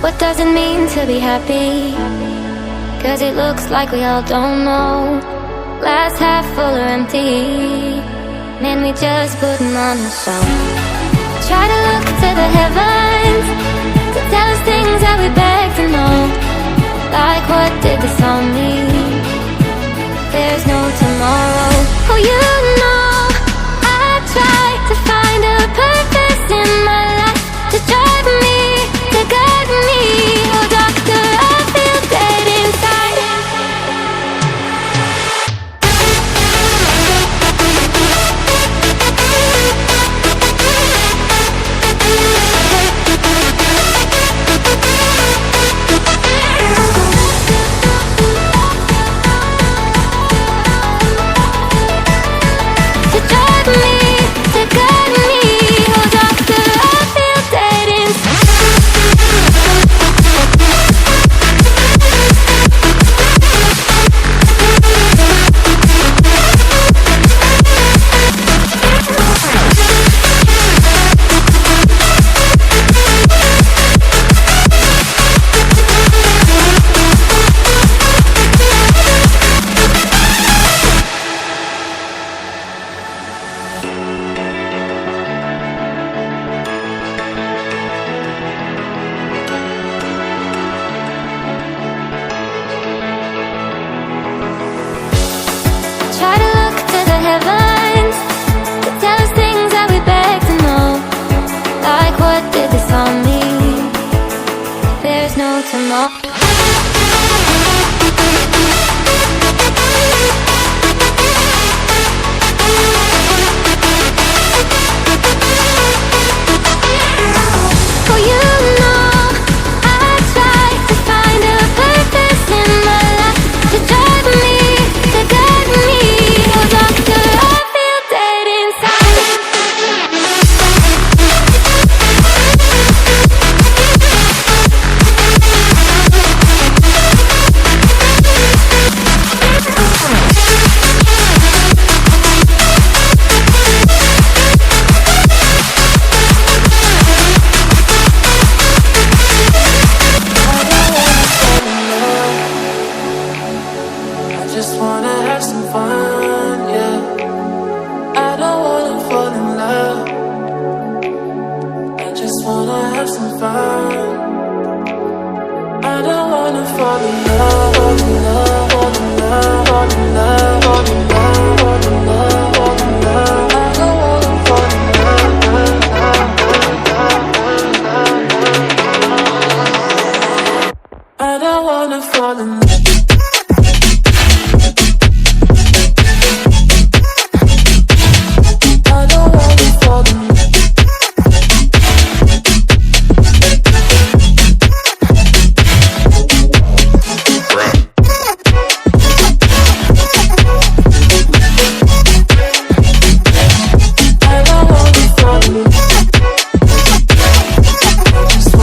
What does it mean to be happy? 'Cause it looks like we all don't know. Glass half full or empty, man, we just putting on a show. Try to look to the heavens to tell us things that we beg to know. Like, what did this all mean? There's no tomorrow. Oh, you know, I try to find a purpose in my life, to drive me, to guide me. Oh, doctor, I feel dead inside. Fall in